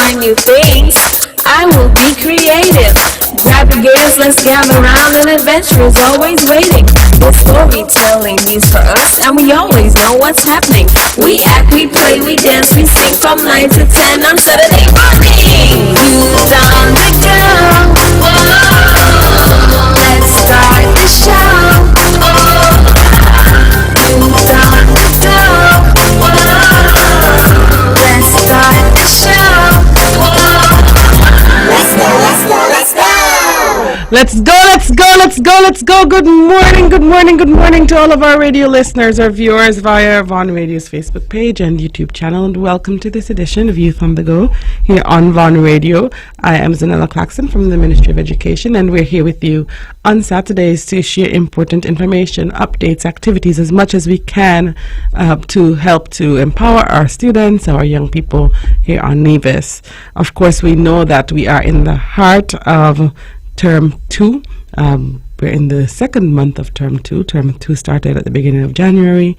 try new things. I will be creative. Grab your gears, let's gather round. An adventure is always waiting. The storytelling means for us, and we always know what's happening. We act, we play, we dance, we sing from 9 to 10 on Saturday morning. Who's on the go? Whoa, let's start the show. Who's on the go? Whoa, let's start the show. Let's go, let's go, let's go. Let's go, let's go, let's go, let's go. Good morning, good morning, good morning to all of our radio listeners or viewers via Vaughan Radio's Facebook page and YouTube channel, and welcome to this edition of Youth on the Go here on Vaughan Radio. I am Zahnela Claxton from the Ministry of Education, and we're here with you on Saturdays to share important information, updates, activities as much as we can to help to empower our students, our young people here on Nevis. Of course, we know that we are in the heart of Term 2. We're in the second month of Term 2. Term 2 started at the beginning of January,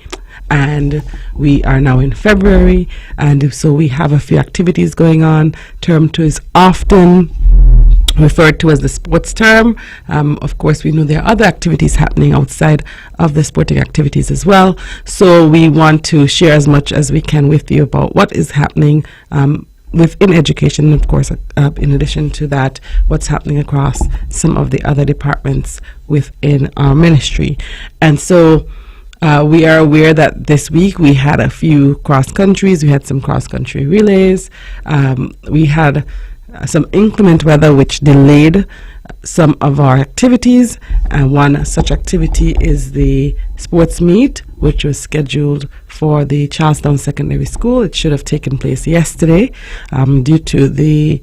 and we are now in February, and so we have a few activities going on. Term 2 is often referred to as the sports term. Of course, we know there are other activities happening outside of the sporting activities as well. So we want to share as much as we can with you about what is happening within education, of course, in addition to that, what's happening across some of the other departments within our ministry. And so we are aware that this week we had a few cross countries. We had some cross country relays. We had some inclement weather which delayed some of our activities, and one such activity is the sports meet, which was scheduled for the Charlestown Secondary School. It should have taken place yesterday. Due to the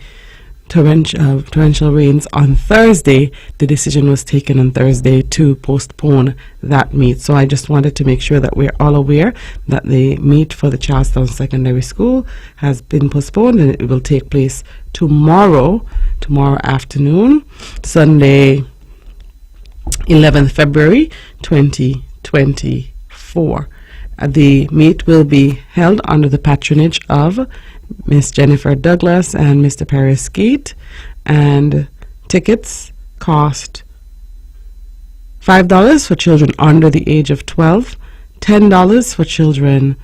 torrential rains on Thursday, the decision was taken on Thursday to postpone that meet. So I just wanted to make sure that we're all aware that the meet for the Charlestown Secondary School has been postponed, and it will take place tomorrow afternoon, Sunday, 11th February 2024. The meet will be held under the patronage of Miss Jennifer Douglas and Mr. Perry Skeet, and tickets cost $5 for children under the age of 12, $10 for children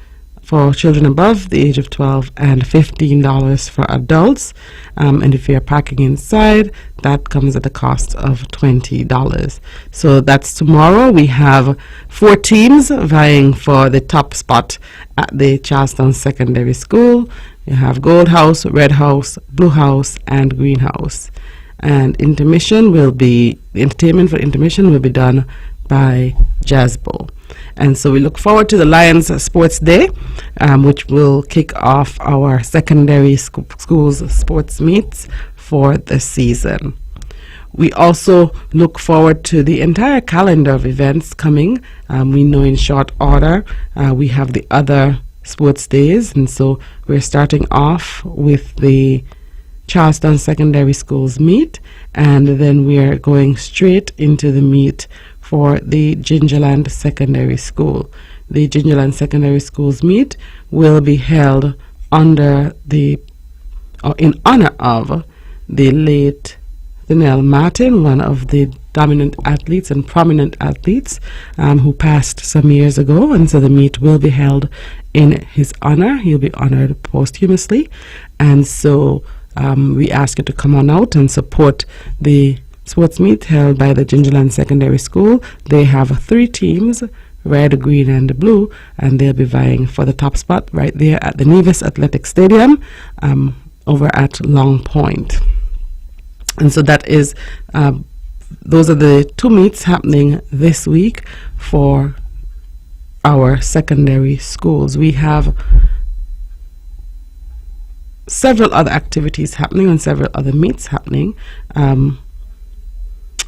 above the age of 12, and $15 for adults. And if you're parking inside, that comes at the cost of $20. So that's tomorrow. We have 4 teams vying for the top spot at the Charlestown Secondary School. You have Gold House, Red House, Blue House, and Green House. And the entertainment for intermission will be done by Jazz Bowl. And so we look forward to the Lions Sports Day, which will kick off our secondary schools sports meets for the season. We also look forward to the entire calendar of events coming. We know in short order we have the other sports days, and so we're starting off with the Charlestown Secondary Schools meet, and then we are going straight into the meet for the Gingerland Secondary School. The Gingerland Secondary Schools meet will be held in honor of the late Zahnela Martin, one of the dominant athletes and prominent athletes who passed some years ago, and so the meet will be held in his honor. He'll be honored posthumously, and so we ask you to come on out and support the sports meet held by the Gingerland Secondary School. They have 3 teams, red, green, and blue, and they'll be vying for the top spot right there at the Nevis Athletic Stadium over at Long Point. And so that is those are the 2 meets happening this week for our secondary schools. We have several other activities happening and several other meets happening.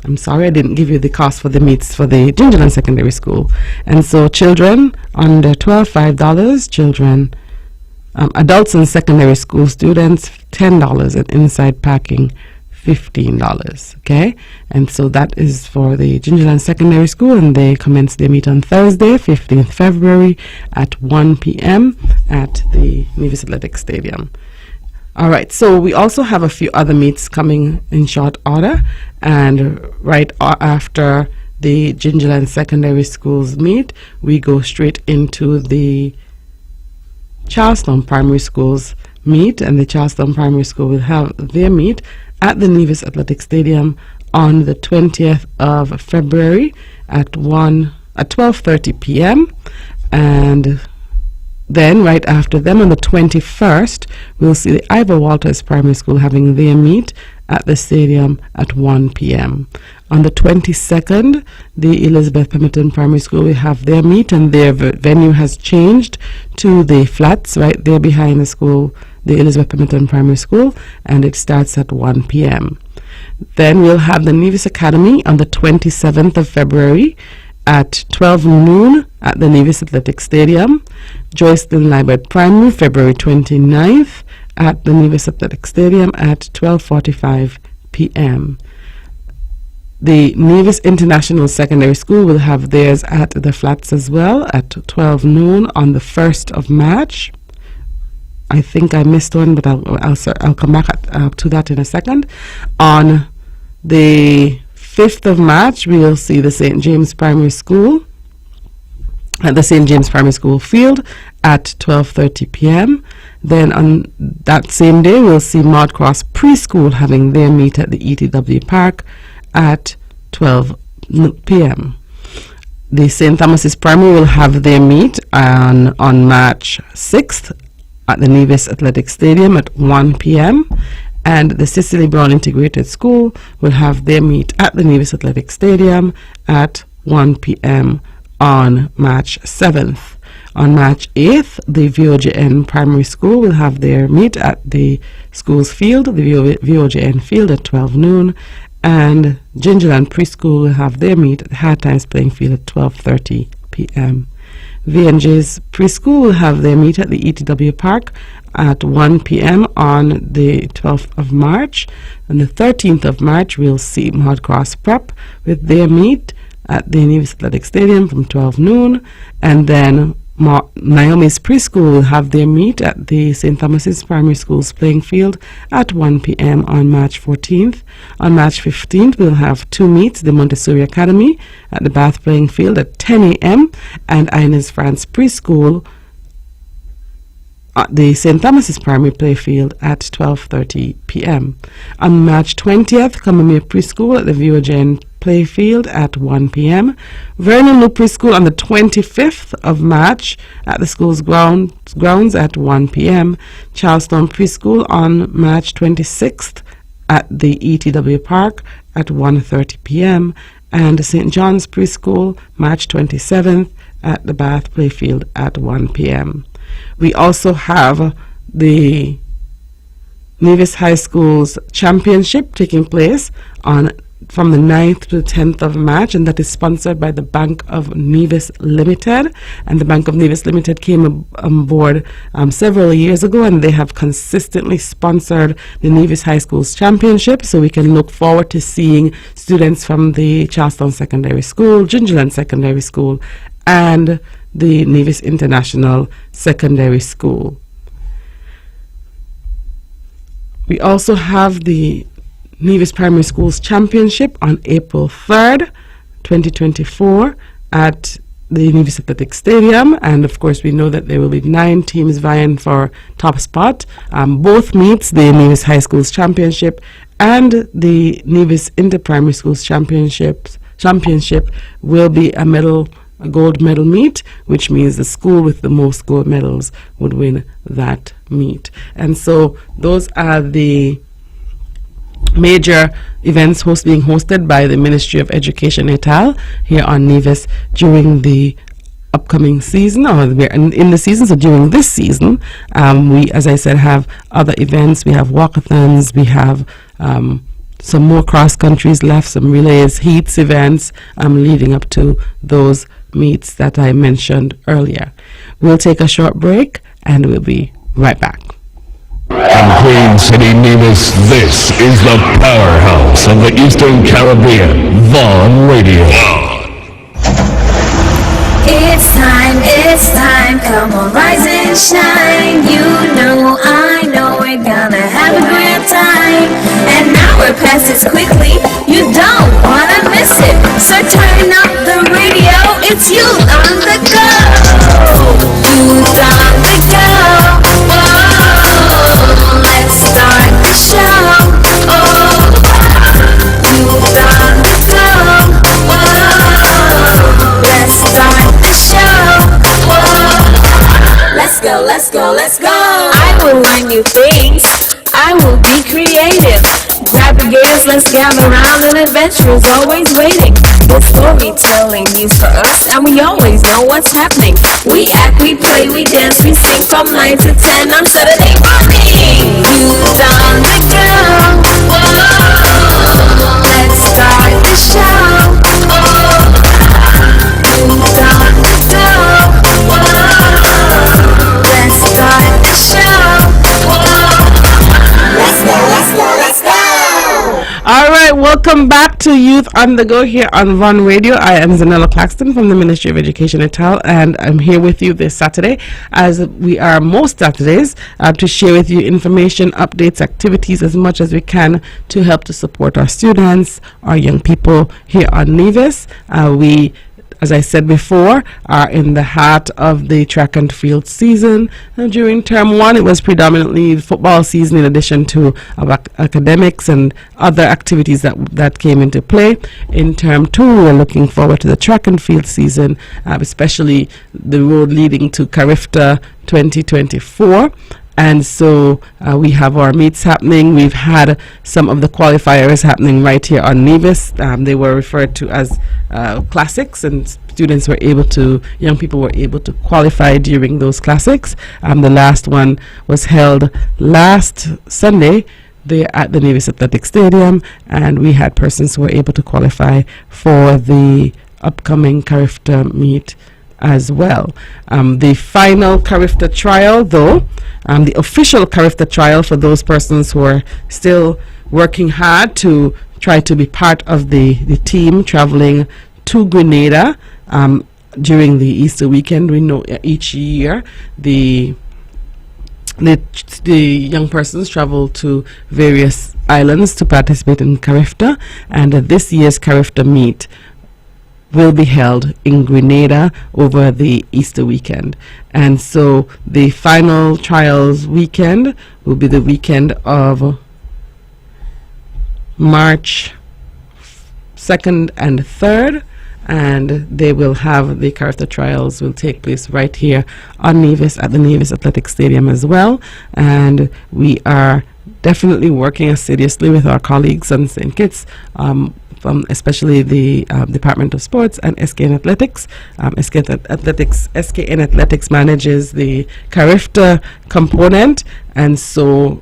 I'm sorry I didn't give you the cost for the meets for the Gingerland Secondary School. And so children under 12, $5, children, adults and secondary school students, $10, and inside parking, $15. Okay, and so that is for the Gingerland Secondary School, and they commence their meet on Thursday, 15th February at 1 p.m. at the Nevis Athletic Stadium. All right, so we also have a few other meets coming in short order, and right after the Gingerland Secondary Schools meet, we go straight into the Charlestown Primary Schools meet, and the Charlestown Primary School will have their meet at the Nevis Athletic Stadium on the 20th of February at 12:30 p.m. and then right after them on the 21st, we'll see the Ivor Walters Primary School having their meet at the stadium at 1 p.m. On the 22nd, the Elizabeth Pemberton Primary School will have their meet, and their venue has changed to the flats right there behind the school, the Elizabeth Pemberton Primary School, and it starts at 1 p.m. Then we'll have the Nevis Academy on the 27th of February at 12 noon at the Nevis Athletic Stadium. Joycelyn Liebert Primary, February 29th at the Nevis Athletic Stadium at 12:45 p.m. The Nevis International Secondary School will have theirs at the flats as well at 12 noon on the 1st of March. I think I missed one, but I'll come back to that in a second. On the 5th of March, we will see the St. James Primary School at the St. James Primary School field at 12:30 p.m. Then on that same day, we'll see Maud Cross Preschool having their meet at the ETW Park at 12 p.m. The St. Thomas's Primary will have their meet on March 6th at the Nevis Athletic Stadium at 1 p.m. and the Cicely Brown Integrated School will have their meet at the Nevis Athletic Stadium at 1 p.m. on March 7th. On March 8th, the VOJN Primary School will have their meet at the school's field, the VOJN field at 12 noon, and Gingerland Preschool will have their meet at the Hard Times Playing Field at 12:30 p.m. VNJ's Preschool will have their meet at the ETW Park at 1 p.m. on the 12th of March. On the 13th of March, we'll see Maud Cross Prep with their meet at the Nevis Athletic Stadium from 12 noon, and then Naomi's Preschool will have their meet at the St. Thomas's Primary School's playing field at 1 p.m. on March 14th. On March 15th, we'll have two meets, the Montessori Academy at the Bath playing field at 10 a.m. and Inez France Preschool at the St. Thomas's Primary Play Field at 12:30 p.m. On March 20th, Combermere Preschool at the VOJN Play Field at 1 p.m. Vernon Lou Preschool on the 25th of March at the school's grounds at 1 p.m. Charlestown Preschool on March 26th at the ETW Park at 1:30 p.m. and St. John's Preschool March 27th at the Bath Playfield at 1 p.m. We also have the Nevis High School's championship taking place from the 9th to the 10th of March, and that is sponsored by the Bank of Nevis Limited. And the Bank of Nevis Limited came on board several years ago, and they have consistently sponsored the Nevis High School's championship, so we can look forward to seeing students from the Charlestown Secondary School, Gingerland Secondary School, and the Nevis International Secondary School. We also have the Nevis Primary Schools Championship on April 3rd, 2024 at the Nevis Athletic Stadium, and of course we know that there will be 9 teams vying for top spot. Both meets, the Nevis High Schools Championship and the Nevis Inter-Primary Schools Championship will be a gold medal meet, which means the school with the most gold medals would win that meet. And so those are the major events being hosted by the Ministry of Education et al. Here on Nevis during the upcoming season, or in the season. So during this season, we, as I said, have other events. We have walkathons, we have some more cross countries left, some relays, heats, events leading up to those meets that I mentioned earlier. We'll take a short break and we'll be right back. From Queen City, Nevis, this is the powerhouse of the Eastern Caribbean, Vaughan Radio. It's time Come on, rise and shine. You know, I know we're gonna have a great time. And now we're past it quickly. You don't wanna miss it. So turn up the radio. It's youth on the go. Youth on the go. Whoa, let's start the show. Oh, youth on the go. Whoa, let's start the show. Whoa, let's go, let's go, let's go. I will learn new things. I will be creative. Grab the gears, let's gather round, and adventure is always waiting. The storytelling news for us, and we always know what's happening. We act, we play, we dance, we sing from 9 to 10 on Saturday morning. Youth on the go. Whoa, let's start the show. Oh, youth on the go. Whoa, let's start the show. Whoa, let's go, let's go, let's go. All right, welcome back to Youth on the Go here on Von Radio. I am Zahnela Claxton from the Ministry of Education et al., and I'm here with you this Saturday, as we are most Saturdays, to share with you information, updates, activities, as much as we can to help to support our students, our young people here on Nevis. We, as I said before, are in the heart of the track and field season. During term one, it was predominantly the football season, in addition to academics and other activities that came into play. In term two, we're looking forward to the track and field season, especially the road leading to Carifta 2024. And so we have our meets happening. We've had some of the qualifiers happening right here on Nevis. They were referred to as classics, and students were able to, young people were able to qualify during those classics. The last one was held last Sunday there at the Nevis Athletic Stadium, and we had persons who were able to qualify for the upcoming Carifta meet as well. The final Carifta trial, though, the official Carifta trial for those persons who are still working hard to try to be part of the team traveling to Grenada during the Easter weekend. We know each year the young persons travel to various islands to participate in Carifta, and this year's Carifta meet will be held in Grenada over the Easter weekend. And so the final trials weekend will be the weekend of March 2nd and 3rd, and they will have the Carifta trials will take place right here on Nevis at the Nevis Athletic Stadium as well. And we are definitely working assiduously with our colleagues on St. Kitts, from especially the Department of Sports and SKN Athletics. SKN Athletics manages the Carifta component, and so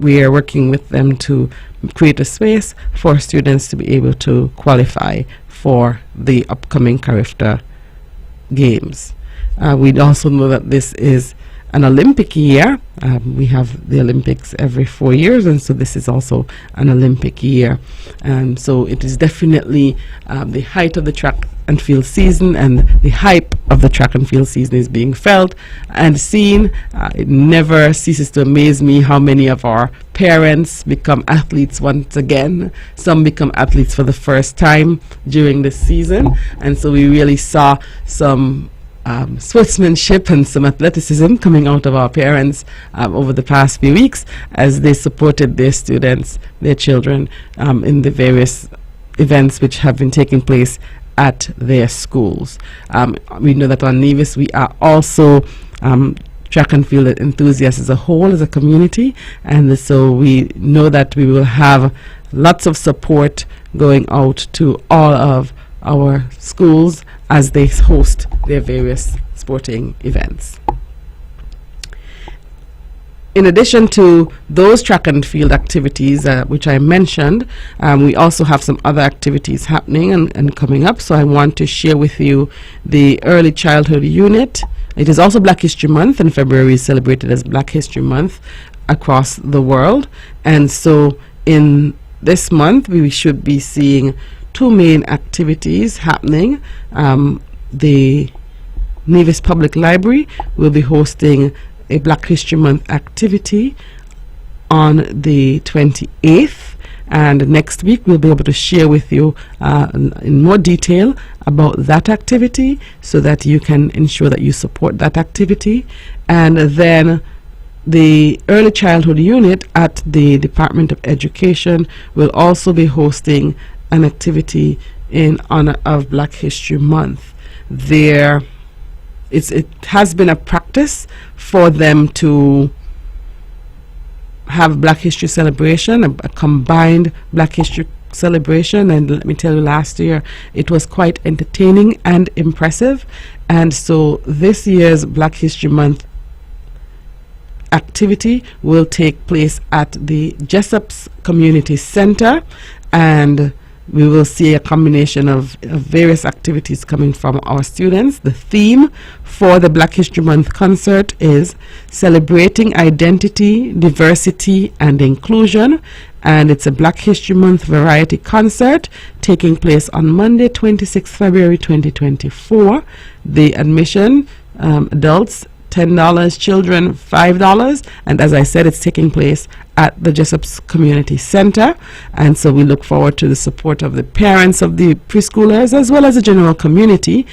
we are working with them to create a space for students to be able to qualify for the upcoming Carifta games. We also know that this is an Olympic year. We have the Olympics every 4 years, and so this is also an Olympic year. So it is definitely the height of the track and field season, and the hype of the track and field season is being felt and seen. It never ceases to amaze me how many of our parents become athletes once again. Some become athletes for the first time during this season, and so we really saw some sportsmanship and some athleticism coming out of our parents over the past few weeks as they supported their students, their children, in the various events which have been taking place at their schools. We know that on Nevis we are also track and field enthusiasts as a whole, as a community, and so we know that we will have lots of support going out to all of our schools as they host their various sporting events. In addition to those track and field activities which I mentioned, we also have some other activities happening and coming up. So I want to share with you the Early Childhood Unit. It is also Black History Month, and February is celebrated as Black History Month across the world. And so in this month, we should be seeing two main activities happening. The Nevis Public Library will be hosting a Black History Month activity on the 28th, and next week we'll be able to share with you in more detail about that activity so that you can ensure that you support that activity. And then the Early Childhood Unit at the Department of Education will also be hosting an activity in honor of Black History Month. It has been a practice for them to have Black History celebration, a combined Black History celebration, and let me tell you, last year it was quite entertaining and impressive. And so this year's Black History Month activity will take place at the Jessup's Community Center, and we will see a combination of various activities coming from our students. The theme for the Black History Month concert is Celebrating Identity, Diversity and Inclusion, and it's a Black History Month variety concert taking place on Monday, 26th February 2024. The admission, adults $10, children $5, and as I said, it's taking place at the Jessup's Community Center. And so we look forward to the support of the parents of the preschoolers as well as the general community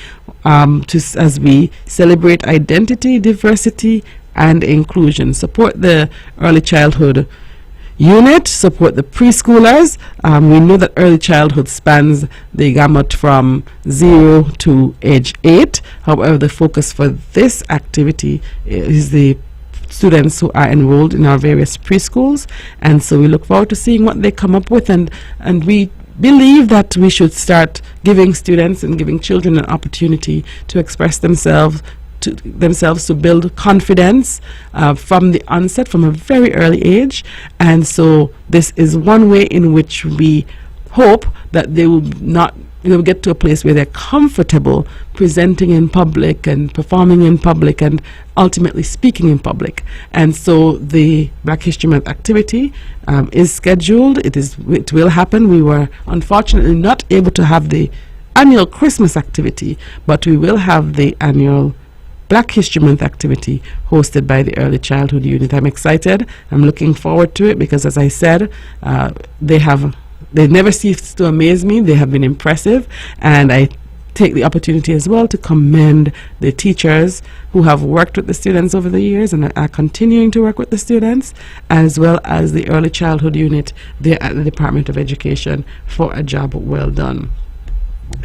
as we celebrate identity, diversity and inclusion. Support the Early Childhood Unit, support the preschoolers. We know that early childhood spans the gamut from 0 to age 8. However, the focus for this activity is the students who are enrolled in our various preschools, and so we look forward to seeing what they come up with, and we believe that we should start giving students and giving children an opportunity to express themselves to build confidence from the onset, from a very early age. And so this is one way in which we hope that they will get to a place where they're comfortable presenting in public and performing in public and ultimately speaking in public. And so the Black History Month activity is scheduled. It will happen. We were unfortunately not able to have the annual Christmas activity, but we will have the annual Black History Month activity hosted by the Early Childhood Unit. I'm excited. I'm looking forward to it because, as I said, they never cease to amaze me. They have been impressive, and I take the opportunity as well to commend the teachers who have worked with the students over the years and are continuing to work with the students, as well as the Early Childhood Unit there at the Department of Education for a job well done.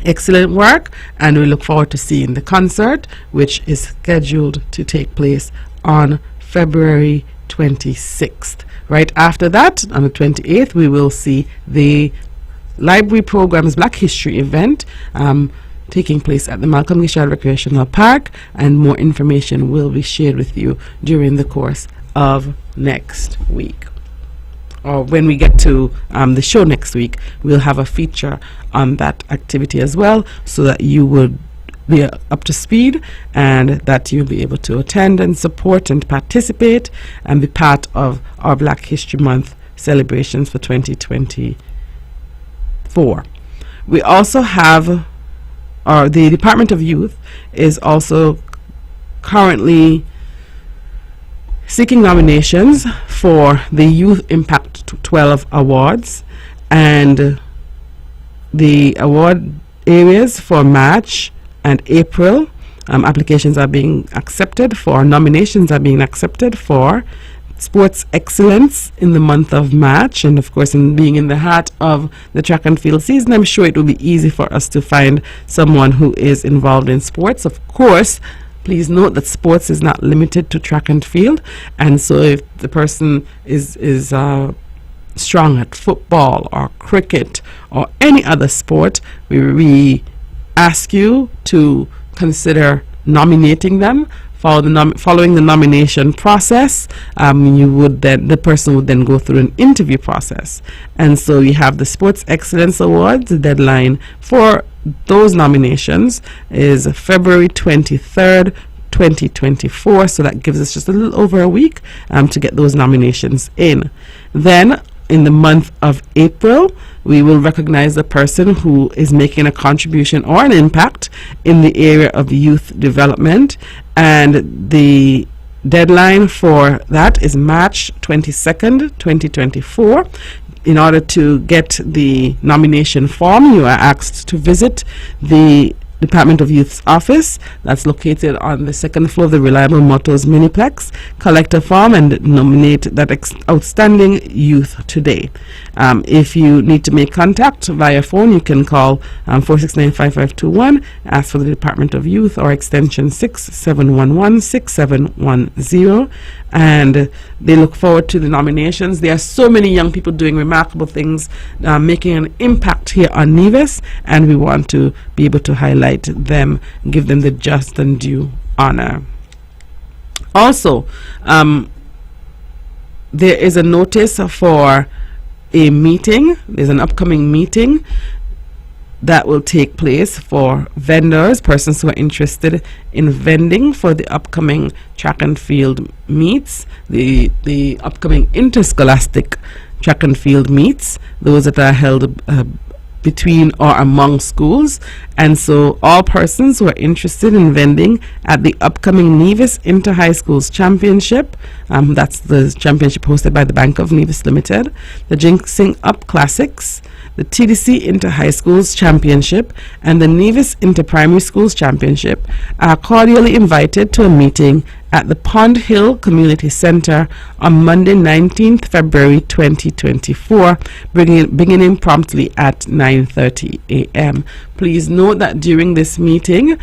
Excellent work, and we look forward to seeing the concert, which is scheduled to take place on February 26th. Right after that, on the 28th, we will see the library program's Black History event taking place at the Malcolm Gishard Recreational Park, and more information will be shared with you during the course of next week. Or when we get to the show next week, we'll have a feature on that activity as well, so that you would be up to speed and that you'll be able to attend and support and participate and be part of our Black History Month celebrations for 2024. We also have the Department of Youth is also currently seeking nominations for the Youth Impact 12 Awards, and the award areas for March and April applications are being accepted for, nominations are being accepted for sports excellence in the month of March, and of course, in being in the heart of the track and field season, I'm sure it will be easy for us to find someone who is involved in sports. Of course, please note that sports is not limited to track and field, and so if the person is strong at football or cricket or any other sport, we ask you to consider nominating them. Following the nomination process, the person would then go through an interview process. And so we have the Sports Excellence Awards. The deadline for those nominations is February 23rd, 2024. So that gives us just a little over a week to get those nominations in. Then in the month of April, we will recognize the person who is making a contribution or an impact in the area of youth development, and the deadline for that is March 22nd, 2024. In order to get the nomination form, you are asked to visit the Department of Youth's office that's located on the second floor of the Reliable Motors Miniplex. Collect a form and nominate that outstanding youth today. If you need to make contact via phone, you can call 469-5521, ask for the Department of Youth, or extension 6711-6710, and they look forward to the nominations. There are so many young people doing remarkable things, making an impact here on Nevis, and we want to be able to highlight them, give them the just and due honor. Also, there is a notice for a meeting. There's an upcoming meeting that will take place for vendors, persons who are interested in vending for the upcoming track and field meets, the upcoming interscholastic track and field meets, those that are held between or among schools. And so all persons who are interested in vending at the upcoming Nevis Inter-High Schools Championship, that's the championship hosted by the Bank of Nevis Limited, the Jinxing Up Classics, the TDC Inter-High Schools Championship, and the Nevis Inter-Primary Schools Championship, are cordially invited to a meeting at the Pond Hill Community Center on Monday, 19th February 2024, beginning promptly at 9:30 a.m. Please note that during this meeting,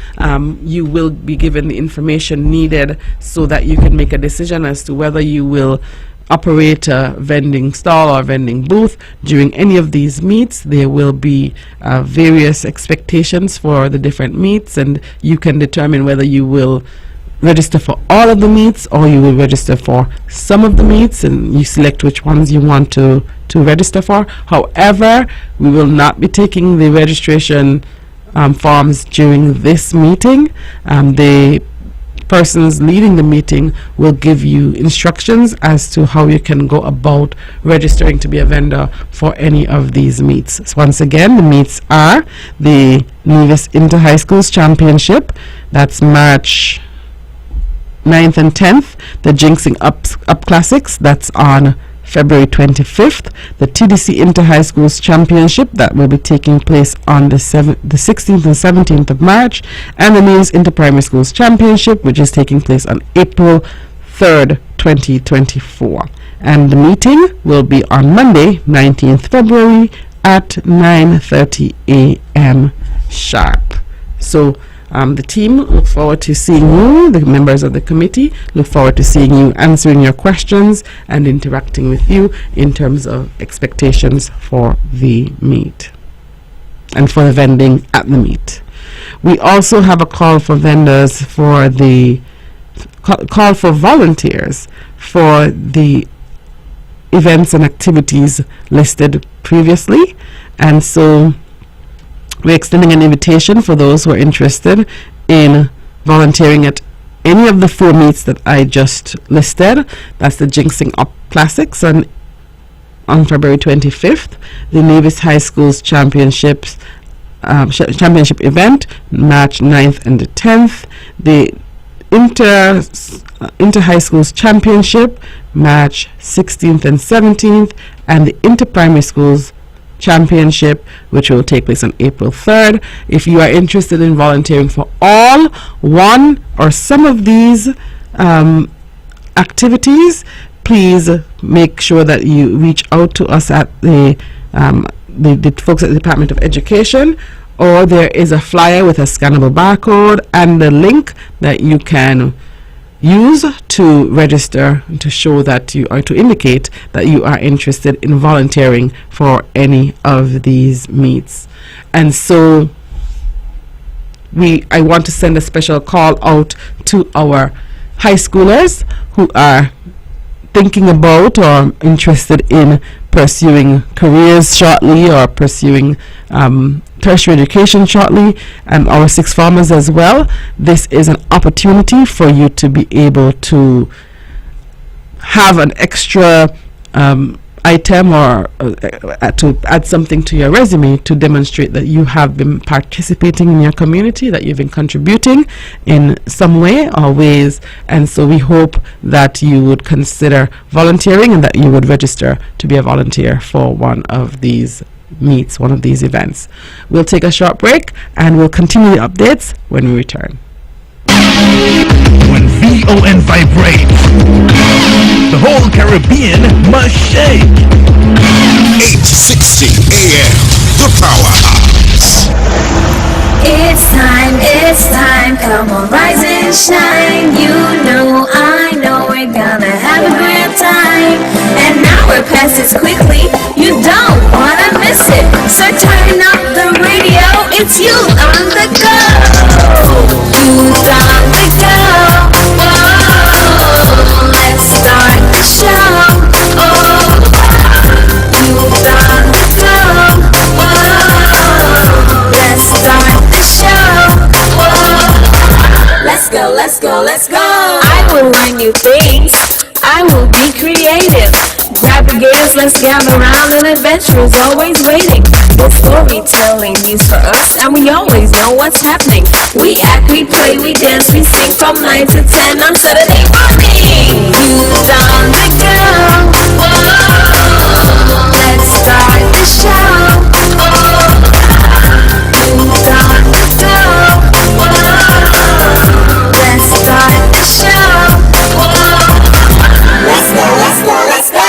you will be given the information needed so that you can make a decision as to whether you will operate a vending stall or vending booth. During any of these meets, there will be various expectations for the different meets, and you can determine whether you will register for all of the meets or you will register for some of the meets, and you select which ones you want to register for. However, we will not be taking the registration forms during this meeting. The persons leading the meeting will give you instructions as to how you can go about registering to be a vendor for any of these meets. So once again, the meets are the Nevis Inter-High Schools Championship, that's March 9th and 10th, the Jinxing Up Classics, that's on February 25th, the TDC Inter-High Schools Championship, that will be taking place on the 16th and 17th of March, and the Nevis Inter-Primary Schools Championship, which is taking place on April 3rd, 2024. And the meeting will be on Monday, 19th February at 9:30 a.m. sharp. So the team look forward to seeing you. The members of the committee look forward to seeing you, answering your questions, and interacting with you in terms of expectations for the meet and for the vending at the meet. We also have a call for vendors for the call for volunteers for the events and activities listed previously, and so we're extending an invitation for those who are interested in volunteering at any of the 4 meets that I just listed. That's the Jinxing Up Classics on February 25th, the Nevis High Schools championship event, March 9th and the 10th, the Inter-High Schools Championship, March 16th and 17th, and the Inter-Primary Schools Championship, which will take place on April 3rd. If you are interested in volunteering for all, one, or some of these activities, please make sure that you reach out to us at the folks at the Department of Education, or there is a flyer with a scannable barcode and the link that you can use to register to show that you are to indicate that you are interested in volunteering for any of these meets. And so I want to send a special call out to our high schoolers who are thinking about or interested in pursuing careers shortly or pursuing tertiary education shortly, and our sixth formers as well. This is an opportunity for you to be able to have an extra item or to add something to your resume to demonstrate that you have been participating in your community, that you've been contributing in some way or ways. And so we hope that you would consider volunteering and that you would register to be a volunteer for one of these meets, one of these events. We'll take a short break and we'll continue the updates when we return. When VON vibrates, the whole Caribbean must shake. 860 AM, the powerhouse. It's time, come on, rise and shine. You know, I know we're gonna have a great time. And now we're past it quickly, you don't wanna miss it. So turn up the radio, it's you on the go. Youth on the go. Whoa, let's start the show. Oh, youth on the go. Whoa, let's start the show. Whoa, let's go. I will learn new things. I will be creative. Grab your gears, let's gather around, and adventure is always waiting. The storytelling news for us, and we always know what's happening. We act, we play, we dance, we sing from 9 to 10 on Saturday morning. Youth on the go. Whoa, let's start the show. Oh, youth on the go. Whoa, let's start the show. Whoa, let's go.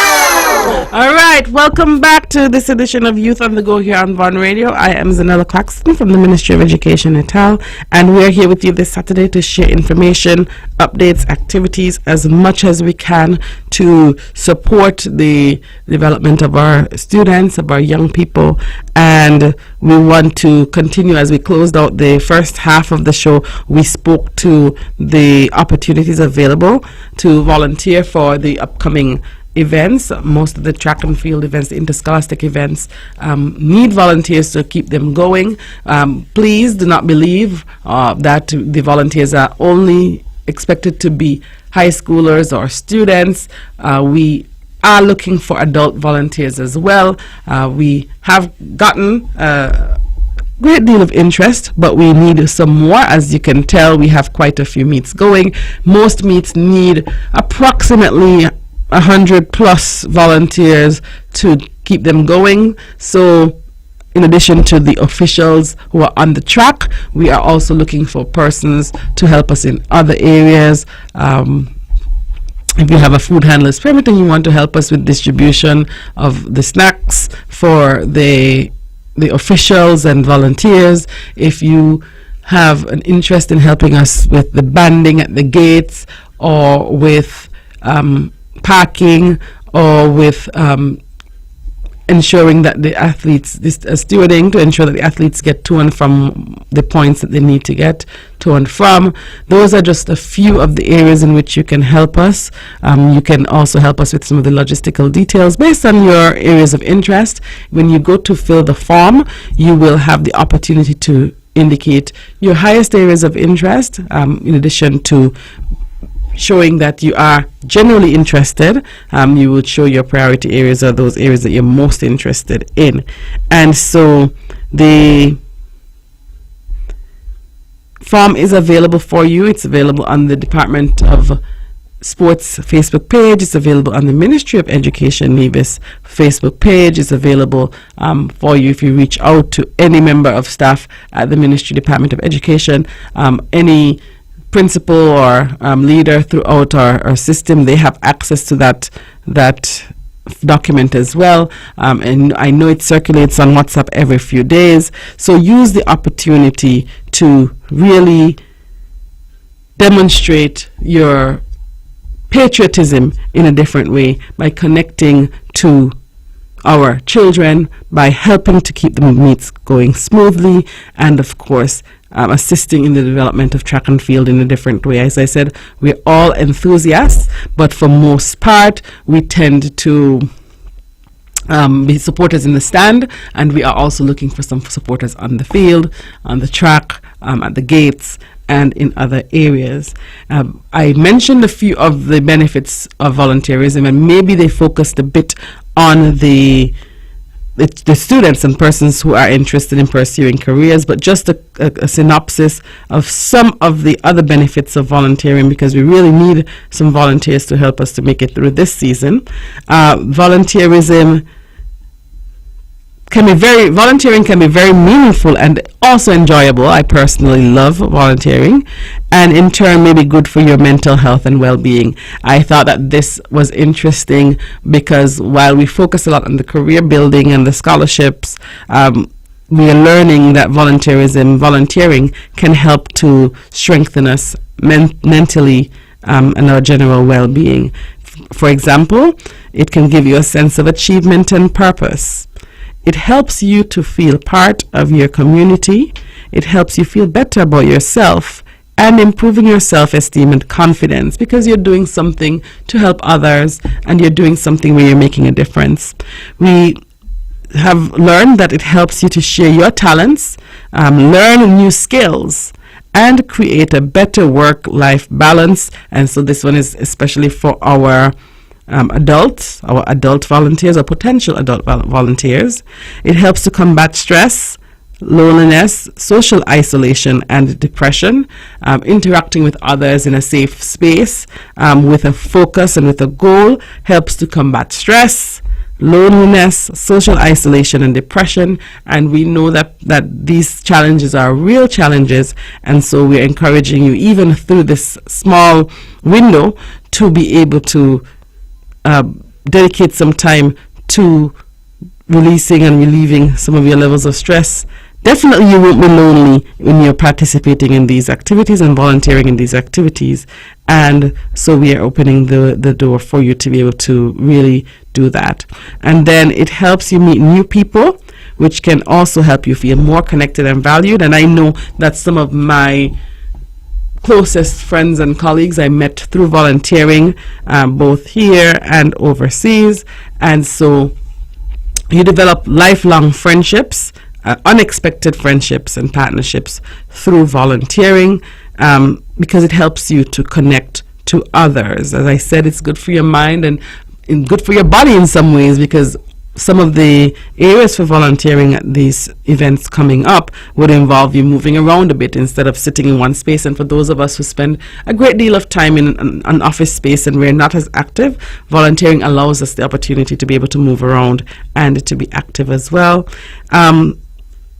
All right, welcome back to this edition of Youth on the Go here on Von Radio. I am Zahnela Claxton from the Ministry of Education Natal, and we're here with you this Saturday to share information, updates, activities, as much as we can to support the development of our students, of our young people. And we want to continue. As we closed out the first half of the show, we spoke to the opportunities available to volunteer for the upcoming events. Most of the track and field events, the interscholastic events, need volunteers to keep them going. Please do not believe that the volunteers are only expected to be high schoolers or students. We are looking for adult volunteers as well. We have gotten great deal of interest, but we need some more. As you can tell, we have quite a few meets going. Most meets need approximately 100 plus volunteers to keep them going. So in addition to the officials who are on the track, we are also looking for persons to help us in other areas. If you have a food handler's permit and you want to help us with distribution of the snacks for the officials and volunteers, if you have an interest in helping us with the banding at the gates, or with parking, or with ensuring that the athletes, stewarding to ensure that the athletes get to and from the points that they need to get to and from. Those are just a few of the areas in which you can help us. You can also help us with some of the logistical details based on your areas of interest. When you go to fill the form, you will have the opportunity to indicate your highest areas of interest, in addition to showing that you are generally interested. You would show your priority areas or those areas that you're most interested in. And so the form is available for you. It's available on the Department of Sports Facebook page. It's available on the Ministry of Education Nevis Facebook page. It's available for you if you reach out to any member of staff at the Ministry Department of Education, any principal or leader throughout our system. They have access to that document as well, and I know it circulates on WhatsApp every few days. So use the opportunity to really demonstrate your patriotism in a different way by connecting to our children, by helping to keep the meets going smoothly, and of course assisting in the development of track and field in a different way. As I said, we're all enthusiasts, but for most part we tend to be supporters in the stand, and we are also looking for some supporters on the field, on the track, at the gates, and in other areas. I mentioned a few of the benefits of volunteerism, and maybe they focused a bit on the students and persons who are interested in pursuing careers, but just a synopsis of some of the other benefits of volunteering, because we really need some volunteers to help us to make it through this season. Volunteerism volunteering can be very meaningful and also enjoyable. I personally love volunteering, and in turn may be good for your mental health and well-being. I thought that this was interesting because while we focus a lot on the career building and the scholarships, we are learning that volunteering can help to strengthen us mentally and our general well-being. For example, it can give you a sense of achievement and purpose. It helps you to feel part of your community. It helps you feel better about yourself and improving your self-esteem and confidence, because you're doing something to help others and you're doing something where you're making a difference. We have learned that it helps you to share your talents, learn new skills, and create a better work-life balance. And so this one is especially for our adult volunteers or potential adult volunteers. It helps to combat stress, loneliness, social isolation, and depression. Interacting with others in a safe space with a focus and with a goal helps to combat stress, loneliness, social isolation, and depression. And we know that these challenges are real challenges, and so we're encouraging you, even through this small window, to be able to dedicate some time to releasing and relieving some of your levels of stress. Definitely you won't be lonely when you're participating in these activities and volunteering in these activities, and so we are opening the door for you to be able to really do that. And then it helps you meet new people, which can also help you feel more connected and valued. And I know that some of my closest friends and colleagues I met through volunteering, both here and overseas, and so you develop lifelong friendships, unexpected friendships and partnerships through volunteering, because it helps you to connect to others. As I said, it's good for your mind and good for your body in some ways, because some of the areas for volunteering at these events coming up would involve you moving around a bit instead of sitting in one space. And for those of us who spend a great deal of time in an office space and we're not as active, volunteering allows us the opportunity to be able to move around and to be active as well.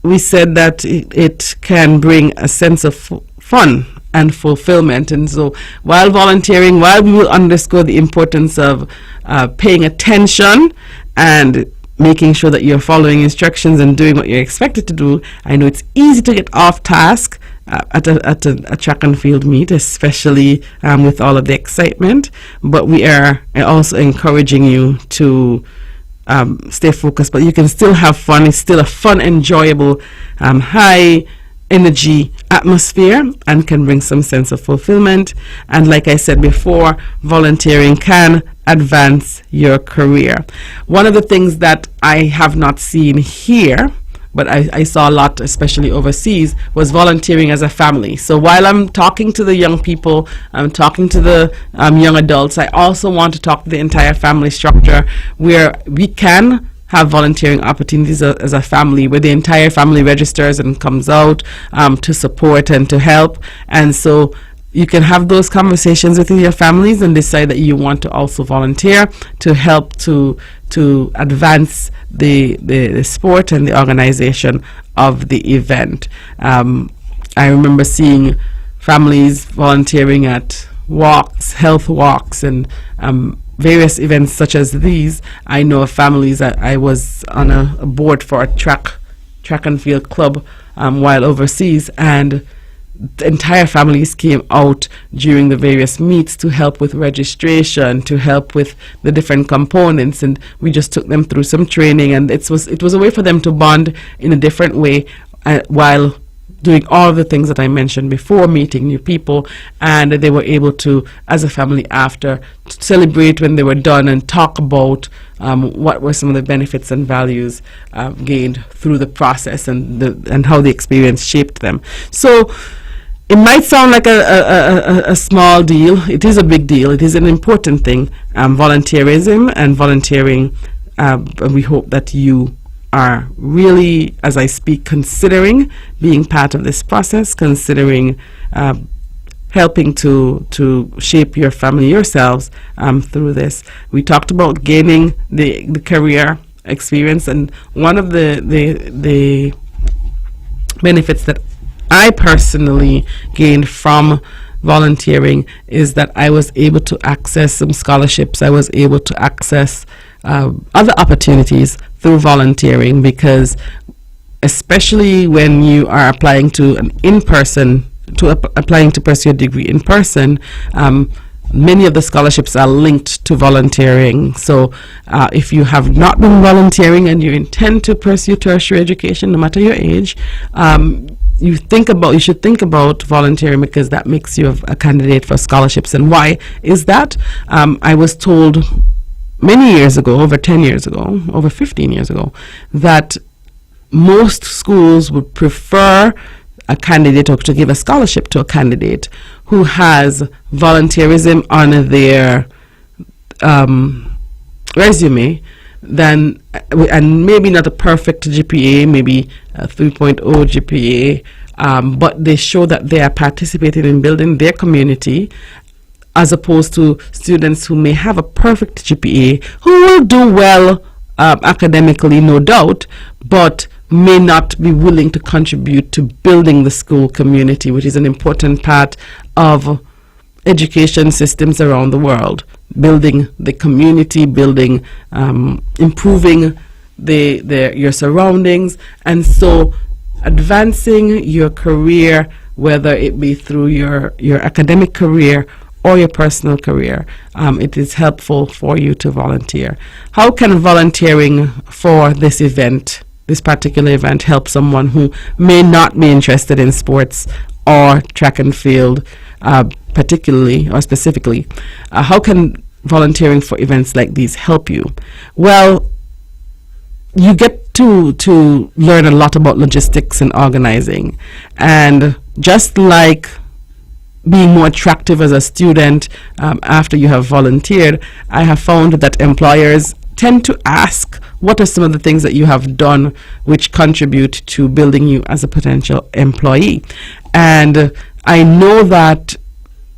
We said that it can bring a sense of fun and fulfillment. And so while volunteering, while we will underscore the importance of paying attention and making sure that you're following instructions and doing what you're expected to do, I know it's easy to get off task at a track and field meet, especially with all of the excitement, but we are also encouraging you to stay focused, but you can still have fun. It's still a fun, enjoyable, high energy atmosphere and can bring some sense of fulfillment. And like I said before, volunteering can advance your career. One of the things that I have not seen here, but I saw a lot, especially overseas, was volunteering as a family. So while I'm talking to the young people, I'm talking to the young adults, I also want to talk to the entire family structure, where we can have volunteering opportunities as a family, where the entire family registers and comes out to support and to help. And so you can have those conversations within your families and decide that you want to also volunteer to help to advance the sport and the organization of the event. I remember seeing families volunteering at walks, health walks, and various events such as these. I know of families that I was on a board for a track and field club while overseas, and the entire families came out during the various meets to help with registration, to help with the different components, and we just took them through some training, and it was a way for them to bond in a different way while doing all the things that I mentioned before, meeting new people, and they were able to, as a family after, celebrate when they were done and talk about what were some of the benefits and values gained through the process and how the experience shaped them. So it might sound like a small deal. It is a big deal. It is an important thing. Volunteerism and volunteering. We hope that you are really, as I speak, considering being part of this process, considering helping to shape your family yourselves through this. We talked about gaining the career experience, and one of the benefits that I personally gained from volunteering is that I was able to access some scholarships. I was able to access other opportunities through volunteering, because especially when you are applying to an applying to pursue a degree in person, many of the scholarships are linked to volunteering. So if you have not been volunteering and you intend to pursue tertiary education, no matter your age, you should think about volunteering, because that makes you a candidate for scholarships. And why is that? I was told many years ago, over 10 years ago, over 15 years ago, that most schools would prefer a candidate, or to give a scholarship to a candidate who has volunteerism on their resume, and maybe not a perfect GPA, maybe a 3.0 GPA, but they show that they are participating in building their community, as opposed to students who may have a perfect GPA, who will do well academically, no doubt, but may not be willing to contribute to building the school community, which is an important part of education systems around the world. Building the community, improving your surroundings, and so advancing your career, whether it be through your academic career or your personal career. It is helpful for you to volunteer. How can volunteering for this particular event, help someone who may not be interested in sports or track and field, particularly or specifically? How can volunteering for events like these help you? Well, you get to learn a lot about logistics and organizing, and just like being more attractive as a student after you have volunteered, I have found that employers tend to ask, what are some of the things that you have done which contribute to building you as a potential employee? And I know that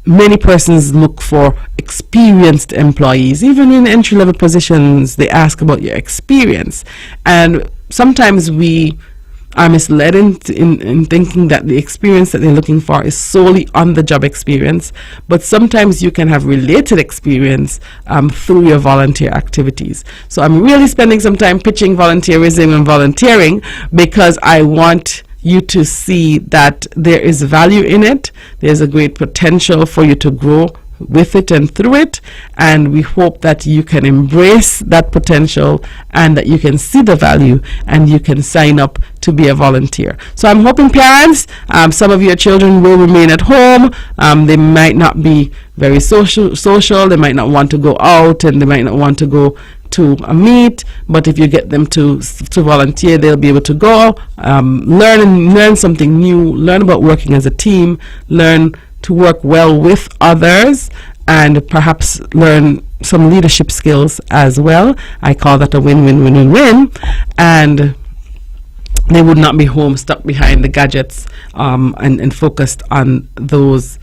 many persons look for experienced employees. Even in entry-level positions, they ask about your experience. And sometimes we are misled in thinking that the experience that they're looking for is solely on-the-job experience, but sometimes you can have related experience through your volunteer activities. So I'm really spending some time pitching volunteerism and volunteering, because I want you to see that there is value in it. There's a great potential for you to grow with it and through it, and we hope that you can embrace that potential and that you can see the value and you can sign up to be a volunteer. So I'm hoping parents, some of your children will remain at home. They might not be very social, they might not want to go out, and they might not want to go to a meet, but if you get them to volunteer, they'll be able to go, learn something new, learn about working as a team, learn to work well with others, and perhaps learn some leadership skills as well. I call that a win-win-win-win-win. And they would not be home stuck behind the gadgets and focused on those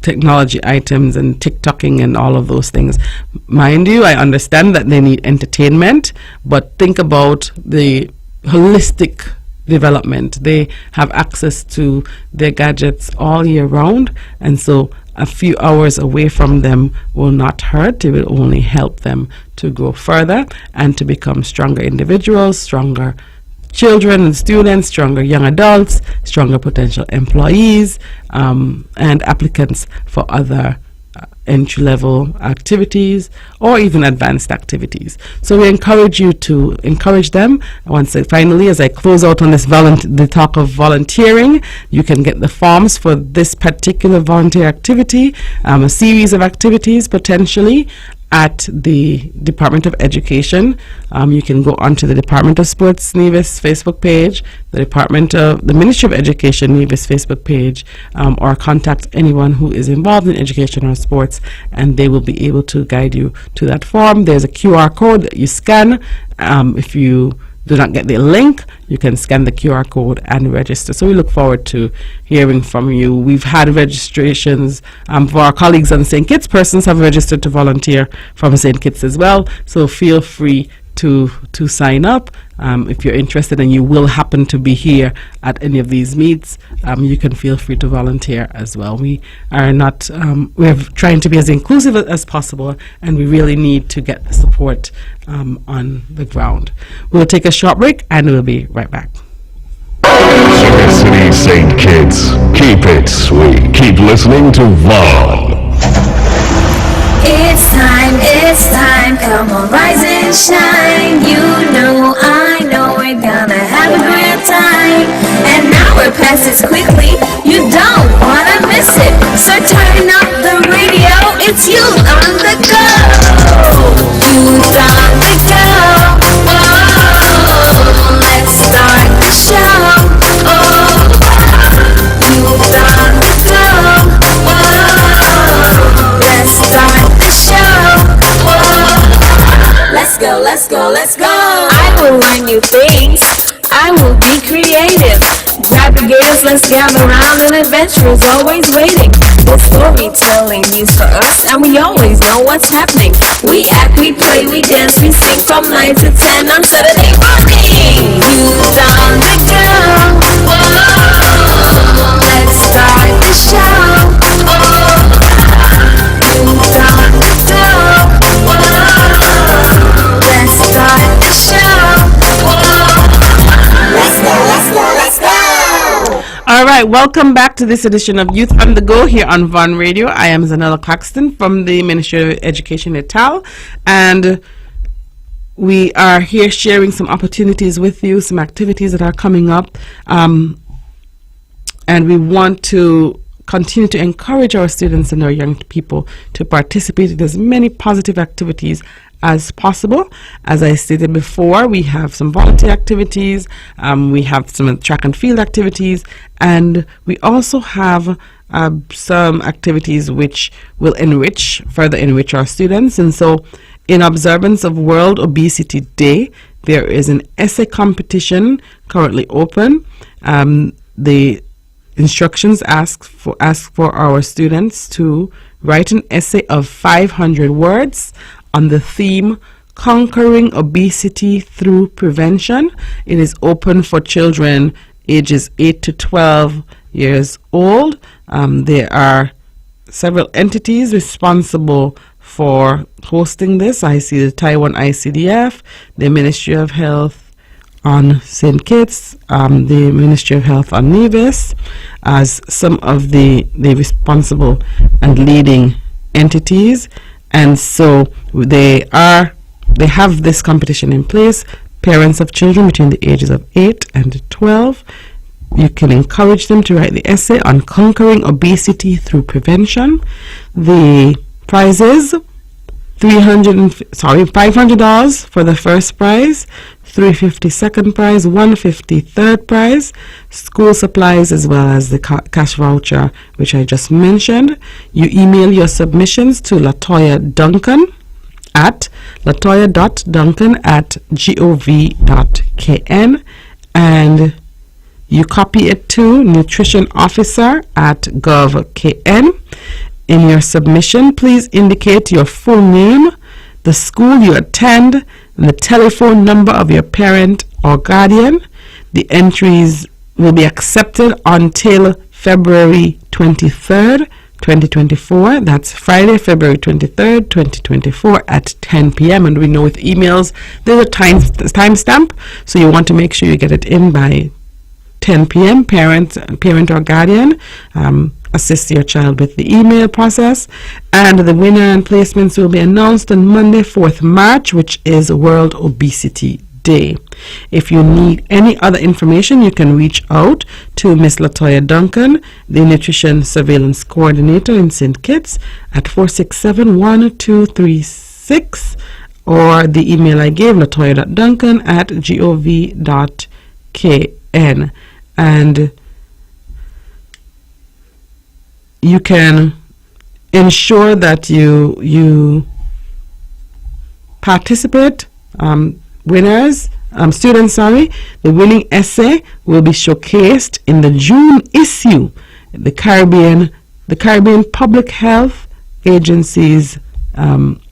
technology items and TikToking and all of those things. Mind you, I understand that they need entertainment, but think about the holistic development. They have access to their gadgets all year round, and so a few hours away from them will not hurt. It will only help them to grow further and to become stronger individuals, stronger children and students, stronger young adults, stronger potential employees, and applicants for other entry-level activities or even advanced activities. So we encourage you to encourage them. Finally, as I close out on this the talk of volunteering, you can get the forms for this particular volunteer activity, a series of activities potentially, at the Department of Education. You can go onto the Department of Sports Nevis Facebook page, the Ministry of Education Nevis Facebook page, or contact anyone who is involved in education or sports, and they will be able to guide you to that form. There's a QR code that you scan. If you do not get the link, you can scan the QR code and register. So we look forward to hearing from you. We've had registrations for our colleagues on St. Kitts. Persons have registered to volunteer from St. Kitts as well. So feel free to sign up. If you're interested and you will happen to be here at any of these meets, you can feel free to volunteer as well. We are not, we're trying to be as inclusive as possible, and we really need to get the support on the ground. We'll take a short break and we'll be right back. Sugar City St. Kitts, keep it sweet. Keep listening to Vaughn. It's time, come on, rise and shine. You know, I know we're gonna have a great time. And now we're past it quickly, you don't wanna miss it. So turn up the radio, it's you on the go. You on the go, oh, let's start the show. Oh, you on the go, oh, let's start the show. Let's go. I will learn new things. I will be creative. Grab the gears, let's gather round. An adventure is always waiting. The storytelling news for us, and we always know what's happening. We act, we play, we dance, we sing from 9 to 10 on Saturday morning. Youth on the go. Whoa, let's start the show. Oh, youth on the go. Let's start the show. Let's go. All right, welcome back to this edition of Youth on the Go here on Vaughn Radio. I am Zahnela Claxton from the Ministry of Education Etal, and we are here sharing some opportunities with you, some activities that are coming up, and we want to continue to encourage our students and our young people to participate in as many positive activities as possible. As I stated before, we have some volunteer activities, we have some track and field activities, and we also have some activities which will further enrich our students. And so, in observance of World Obesity Day, there is an essay competition currently open. The instructions ask for our students to write an essay of 500 words on the theme Conquering Obesity Through Prevention. It is open for children ages 8 to 12 years old. There are several entities responsible for hosting this. I see the Taiwan ICDF, the Ministry of Health on St. Kitts, the Ministry of Health on Nevis, as some of the responsible and leading entities. And so they have this competition in place. Parents of children between the ages of 8 and 12, you can encourage them to write the essay on conquering obesity through prevention. The prizes, $500 for the first prize, $350 second prize, $150 third prize, school supplies, as well as the cash voucher, which I just mentioned. You email your submissions to Latoya Duncan at latoya.duncan@gov.kn, and you copy it to Nutrition Officer at gov.kn. In your submission, please indicate your full name, the school you attend, and the telephone number of your parent or guardian. The entries will be accepted until February 23rd, 2024. That's Friday, February 23rd, 2024 at 10 p.m. And we know with emails, there's a timestamp, so you want to make sure you get it in by 10 p.m. Parent or guardian, assist your child with the email process, and the winner and placements will be announced on Monday, 4th March, which is World Obesity Day. If you need any other information, you can reach out to Miss Latoya Duncan, the Nutrition Surveillance Coordinator in St. Kitts, at 467-1236. 6, or the email I gave, latoya.duncan@gov.kn. And you can ensure that you participate. Winners, students, the winning essay will be showcased in the June issue, the Caribbean Public Health Agency's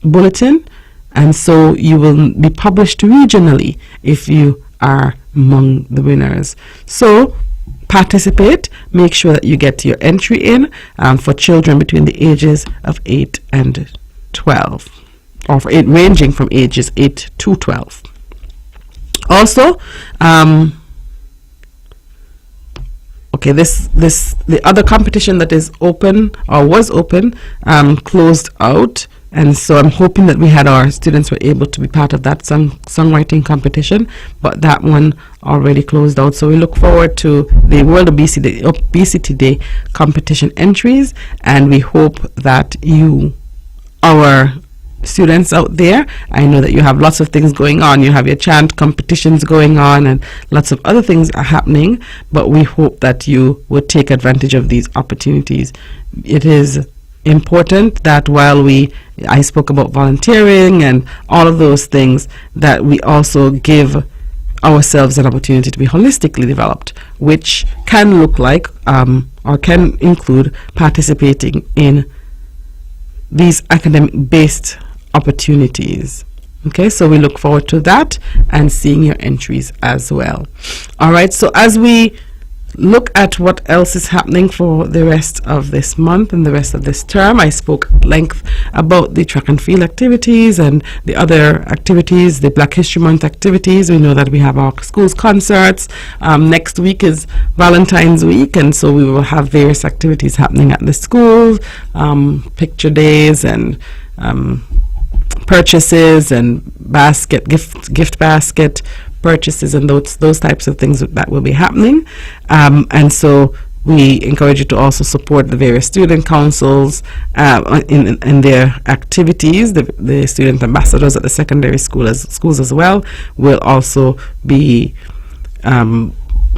bulletin, and so you will be published regionally if you are among the winners. So participate. Make sure that you get your entry in for children between the ages of 8 and 12, or for ranging from ages 8 to 12. Also, the other competition that is open or was open closed out, and so I'm hoping that we had our students were able to be part of that songwriting competition, but that one already closed out. So we look forward to the World Obesity Day competition entries, and we hope that our students out there, I know that you have lots of things going on. You have your chant competitions going on and lots of other things are happening, but we hope that you would take advantage of these opportunities. It is important that while I spoke about volunteering and all of those things, that we also give ourselves an opportunity to be holistically developed, which can look like or can include participating in these academic-based opportunities. Okay, so we look forward to that and seeing your entries as well. All right, so as we look at what else is happening for the rest of this month and the rest of this term, I spoke at length about the track and field activities and the other activities, the Black History Month activities. We know that we have our schools concerts. Next week is Valentine's Week, and so we will have various activities happening at the schools, picture days and purchases and gift basket purchases and those types of things that will be happening, and so we encourage you to also support the various student councils in their activities. The student ambassadors at the secondary schools as well will also be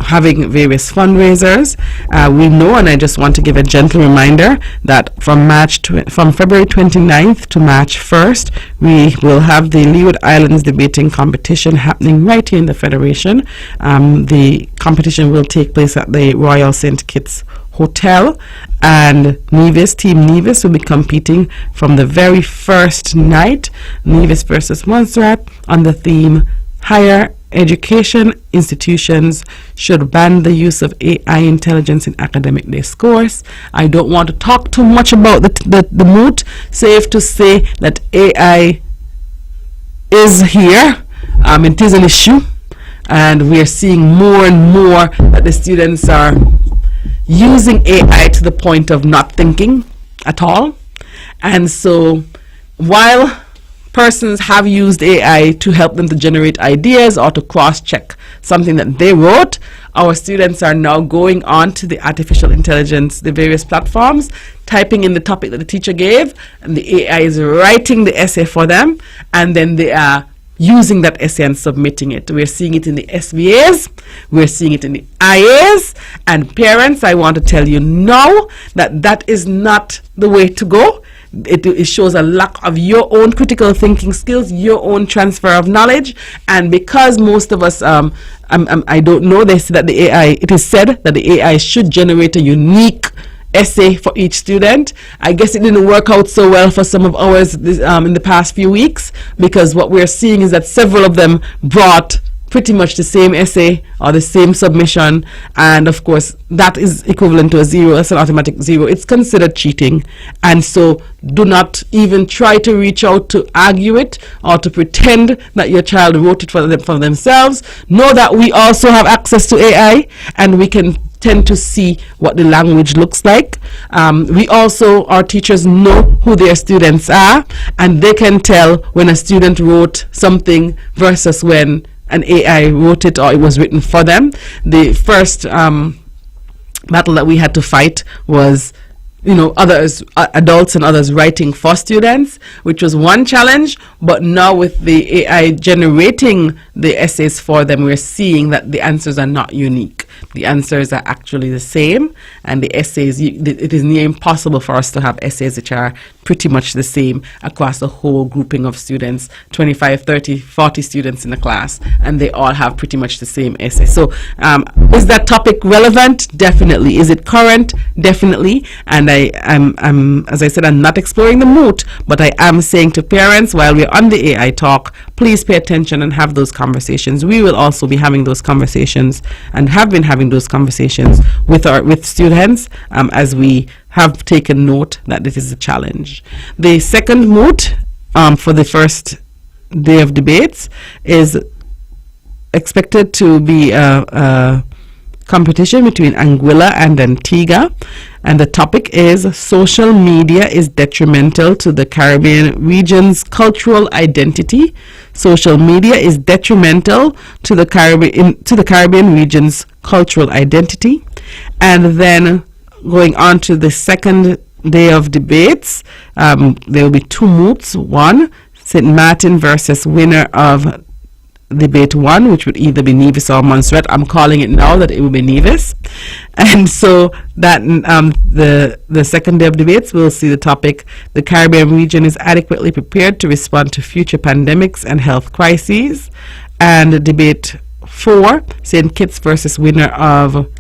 having various fundraisers. We know, and I just want to give a gentle reminder, that from February 29th to March 1st, we will have the Leeward Islands debating competition happening right here in the Federation. The competition will take place at the Royal St. Kitts Hotel, and Team Nevis will be competing from the very first night, Nevis versus Montserrat, on the theme Higher Education Institutions Should Ban the Use of AI Intelligence in Academic Discourse. I don't want to talk too much about the moot. Safe to say that AI is here. It is an issue, and we are seeing more and more that the students are using AI to the point of not thinking at all. And so while persons have used AI to help them to generate ideas or to cross-check something that they wrote, our students are now going on to the artificial intelligence, the various platforms, typing in the topic that the teacher gave, and the AI is writing the essay for them, and then they are using that essay and submitting it. We're seeing it in the SVAs, we're seeing it in the IAs, and parents, I want to tell you now that is not the way to go. It shows a lack of your own critical thinking skills, your own transfer of knowledge, and because most of us, I don't know, they say that it is said that the AI should generate a unique essay for each student. I guess it didn't work out so well for some of ours in the past few weeks, because what we're seeing is that several of them brought pretty much the same essay or the same submission, and of course that is equivalent to a 0. That's an automatic 0. It's considered cheating, and so do not even try to reach out to argue it or to pretend that your child wrote it for themselves. Know that we also have access to AI, and we can tend to see what the language looks like. We also, our teachers know who their students are, and they can tell when a student wrote something versus when an AI wrote it or it was written for them. The first battle that we had to fight was others, adults and others writing for students, which was one challenge. But now with the AI generating the essays for them, we're seeing that the answers are not unique. The answers are actually the same, and the essays, it is near impossible for us to have essays which are pretty much the same across a whole grouping of students, 25, 30, 40 students in a class, and they all have pretty much the same essay. So is that topic relevant? Definitely. Is it current? Definitely. And I'm as I said, I'm not exploring the moot, but I am saying to parents, while we're on the AI talk, please pay attention and have those conversations. We will also be having those conversations and have been having those conversations with students as we have taken note that this is a challenge. The second moot for the first day of debates is expected to be a competition between Anguilla and Antigua, and the topic is social media is detrimental to the Caribbean region's cultural identity. Social media is detrimental to the Caribbean region's cultural identity. And then going on to the second day of debates, there will be two moots. One, St. Martin versus winner of debate 1, which would either be Nevis or Montserrat. I'm calling it now that it will be Nevis. And so that the second day of debates, we'll see the topic, the Caribbean region is adequately prepared to respond to future pandemics and health crises. And debate 4, St. Kitts versus winner of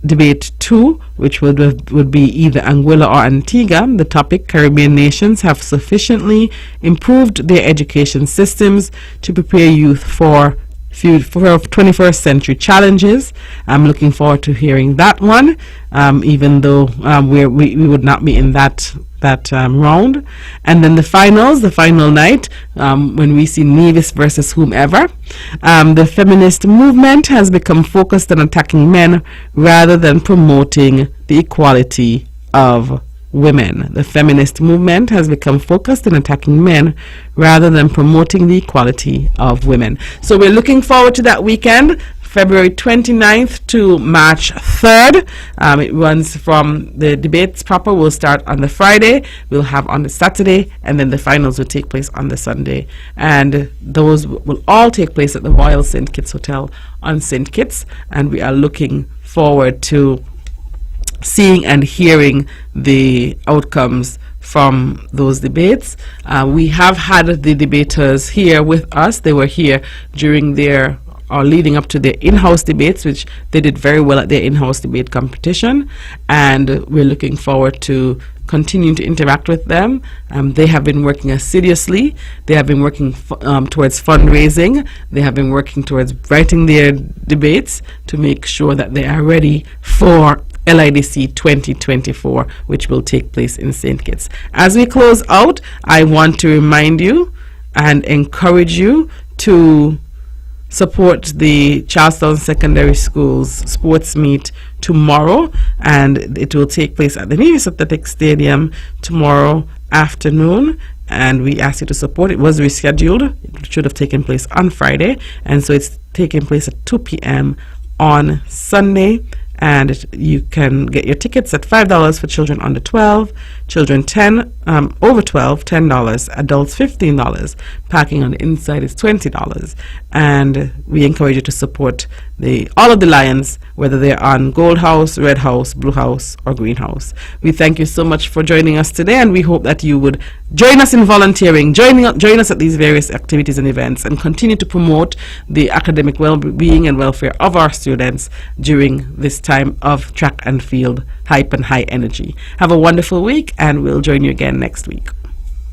debate 2, which would be either Anguilla or Antigua. The topic, Caribbean nations have sufficiently improved their education systems to prepare youth for 21st century challenges. I'm looking forward to hearing that one, even though we would not be in that round. And then the final night, when we see Nevis versus whomever, the feminist movement has become focused on attacking men rather than promoting the equality of women. The feminist movement has become focused on attacking men rather than promoting the equality of women. So we're looking forward to that weekend, February 29th to March 3rd. It runs from the debates proper will start on the Friday, we'll have on the Saturday, and then the finals will take place on the Sunday. And those will all take place at the Royal St. Kitts Hotel on St. Kitts, and we are looking forward to seeing and hearing the outcomes from those debates. We have had the debaters here with us. They were here during their or leading up to their in-house debates, which they did very well at their in-house debate competition, and we're looking forward to continuing to interact with them. They have been working assiduously. They have been working towards fundraising. They have been working towards writing their debates to make sure that they are ready for LIDC 2024, which will take place in St. Kitts. As we close out, I want to remind you and encourage you to support the Charlestown Secondary School's sports meet tomorrow, and it will take place at the Nevis Athletic Stadium tomorrow afternoon, and we ask you to support. It was rescheduled. It should have taken place on Friday, and so it's taking place at 2 p.m. on Sunday. And you can get your tickets at $5 for children under 12, children over 12, $10, adults $15. Parking on the inside is $20. And we encourage you to support all of the Lions, whether they're on Gold House, Red House, Blue House, or Green House. We thank you so much for joining us today, and we hope that you would join us in volunteering, join us at these various activities and events, and continue to promote the academic well-being and welfare of our students during this time of track and field hype and high energy. Have a wonderful week, and we'll join you again next week.